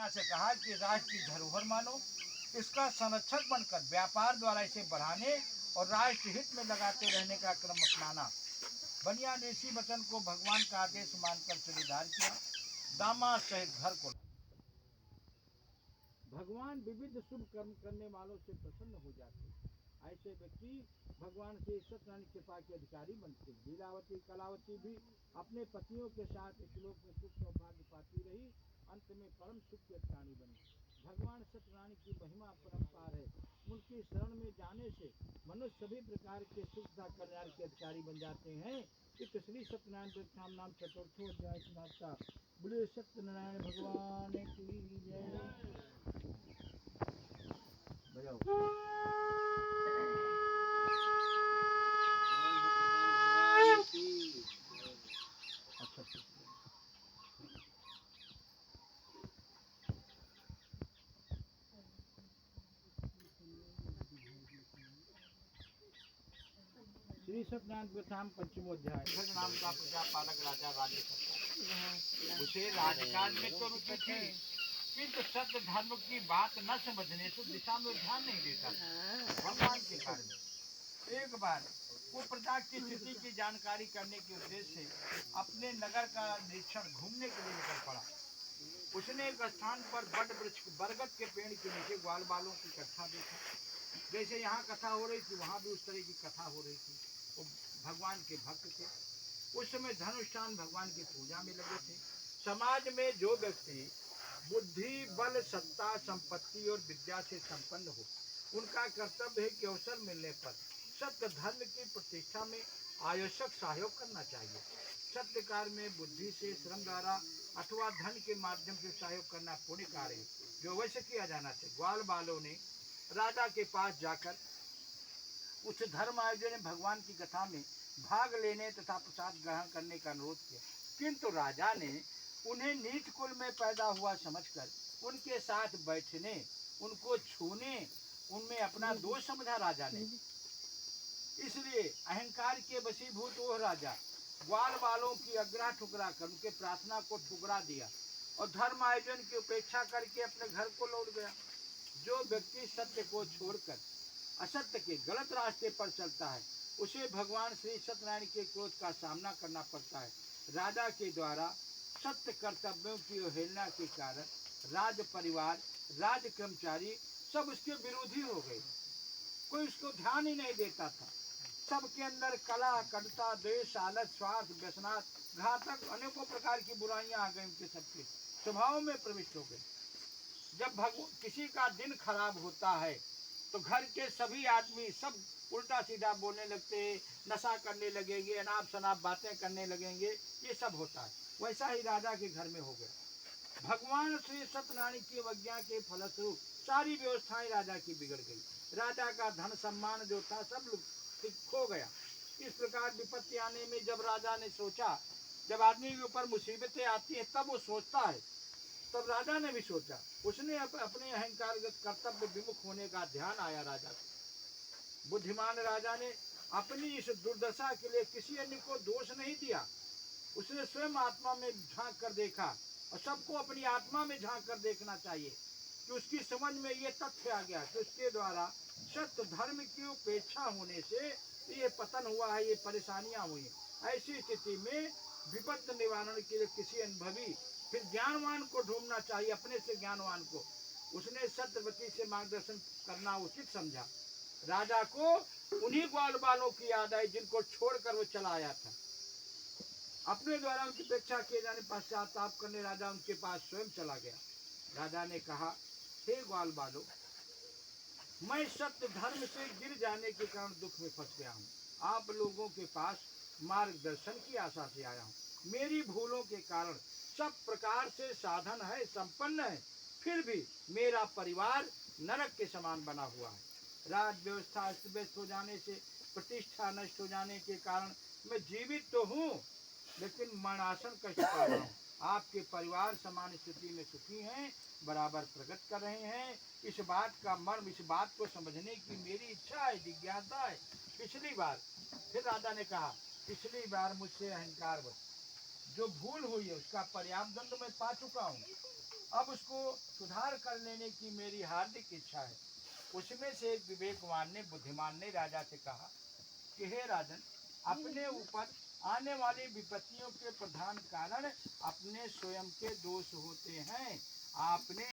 से कहा कि राष्ट्र की धरोहर मानो, इसका संरक्षक बनकर व्यापार द्वारा इसे बढ़ाने और राष्ट्र हित में लगाते रहने का क्रम अपनाना। बनिया ने इसी वचन को भगवान का आदेश मानकर स्वीकार किया। दामाद सहित घर को भगवान विविध शुभ कर्म करने वालों से प्रसन्न हो जाते। ऐसे व्यक्ति भगवान से सत्यनारायण कृपा के अधिकारी बनते। लीलावती कलावती भी अपने पतियों के साथ इस लोक में सुख सौभाग्य पाती रही, अंत में परम सुख के प्राणी बनी। भगवान सत्यनारायण की महिमा परम्पार है। उनकी शरण में जाने से मनुष्य सभी प्रकार के सुख तथा कल्याण के अधिकारी बन जाते हैं। इस श्री सत्यनारायण व्रतधाम नाम चतुर्थो अध्याय समाप्ता। बोलिए सत्यनारायण भगवान की जय। श्री सत्यनारायण व्रतधाम पंचमोध्याय। नाम का प्रजापालक राजा राज्य करता। उसे राजकाज में तो रुचि थी, किंतु सत्य धर्म की बात न समझने से दिशा में ध्यान नहीं देता। भगवान के कारण एक बार वो प्रजा की स्थिति की जानकारी करने के उद्देश्य से अपने नगर का निरीक्षण घूमने के लिए निकल पड़ा। उसने एक स्थान पर बड़ वृक्ष बरगद के पेड़ के नीचे ग्वाल बालों की कथा देखा। जैसे यहाँ कथा हो रही थी, वहाँ भी उस तरह की कथा हो रही थी। वो भगवान के भक्त थे। उस समय धनुष्ठान भगवान की पूजा में लगे थे। समाज में जो व्यक्ति बुद्धि बल सत्ता संपत्ति और विद्या से संपन्न हो, उनका कर्तव्य है कि अवसर मिलने पर सत्य धर्म की प्रतिष्ठा में आवश्यक सहयोग करना चाहिए। सत्य कार्य में बुद्धि से श्रम द्वारा अथवा धन के माध्यम से सहयोग करना पुण्य कार्य है, जो अवश्य किया जाना चाहिए। ग्वाल बालों ने राजा के पास जाकर उस धर्म आयोजन ने भगवान की कथा में भाग लेने तथा प्रसाद ग्रहण करने का अनुरोध किया, किंतु राजा ने उन्हें नीच कुल में पैदा हुआ समझकर उनके साथ बैठने, उनको छूने, उनमें अपना दोष समझा राजा ने। इसलिए अहंकार के वशीभूत वो राजा ग्वाल बालों की अग्रह ठुकरा कर उनके प्रार्थना को ठुकरा दिया और धर्म आयोजन की उपेक्षा करके अपने घर को लौट गया। जो व्यक्ति सत्य को छोड़कर असत्य के गलत रास्ते पर चलता है, उसे भगवान श्री सत्यनारायण के क्रोध का सामना करना पड़ता है। राजा के द्वारा सत्य कर्तव्यों की अवहेलना के कारण राज परिवार, राज कर्मचारी सब उसके विरोधी हो गए। कोई उसको ध्यान ही नहीं देता था। सबके अंदर कला, कटुता, द्वेष, आलस, स्वार्थ, व्यसनात्, घातक अनेकों प्रकार की बुराइयां आ गई। उनके सबके स्वभाव में प्रविष्ट हो गई। जब किसी का दिन खराब होता है तो घर के सभी आदमी सब उल्टा सीधा बोलने लगते, नशा करने लगेंगे, अनाप शनाप बातें करने लगेंगे। ये सब होता है। वैसा ही राजा के घर में हो गया। भगवान श्री सत्यनारायण की अवज्ञा के फलस्वरूप सारी व्यवस्थाएं राजा की बिगड़ गई। राजा का धन सम्मान जो था सब खो गया। इस प्रकार विपत्ति आने में जब राजा ने सोचा, जब आदमी के ऊपर मुसीबतें आती है तब वो सोचता है, तब राजा ने भी सोचा। उसने अपने अहंकार कर्तव्य विमुख होने का ध्यान आया राजा को। बुद्धिमान राजा ने अपनी इस दुर्दशा के लिए किसी अन्य को दोष नहीं दिया। उसने स्वयं आत्मा में झांक कर देखा, और सबको अपनी आत्मा में झांक कर देखना चाहिए कि उसकी समझ में ये तथ्य आ गया कि उसके द्वारा सत्य धर्म की उपेक्षा होने से ये पतन हुआ है, ये परेशानियां हुई। ऐसी स्थिति में विपत्ति निवारण के लिए किसी अनुभवी फिर ज्ञानवान को ढूंढना चाहिए, अपने से ज्ञानवान को। उसने सत्यवती से मार्गदर्शन करना उचित समझा। राजा को उन्हीं ग्वाल बालों की याद आई जिनको छोड़कर वो चला आया था। अपने द्वारा उनकी उपेक्षा किए जाने पश्चाताप करने राजा उनके पास स्वयं चला गया। राजा ने कहा, हे ग्वाल बालों, मैं सत्य धर्म से गिर जाने के कारण दुख में फंस गया हूँ। आप लोगों के पास मार्गदर्शन की आशा से आया हूँ। मेरी भूलों के कारण सब प्रकार से साधन है, संपन्न है, फिर भी मेरा परिवार नरक के समान बना हुआ है। राज व्यवस्था अस्त व्यस्त हो जाने से, प्रतिष्ठा नष्ट हो जाने के कारण मैं जीवित तो हूँ, लेकिन मरणासन का शिकार हूँ। आपके परिवार समान स्थिति में सुखी हैं, बराबर प्रगति कर रहे हैं। इस बात का मर्म, इस बात को समझने की मेरी इच्छा है, जिज्ञासा है। पिछली बार फिर राजा ने कहा, पिछली बार मुझसे अहंकार जो भूल हुई है उसका पर्याप्त दंड मैं पा चुका हूँ। अब उसको सुधार कर लेने की मेरी हार्दिक इच्छा है। उसमें से एक विवेकवान ने, बुद्धिमान ने राजा से कहा कि हे राजन, अपने ऊपर आने वाली विपत्तियों के प्रधान कारण अपने स्वयं के दोष होते हैं। आपने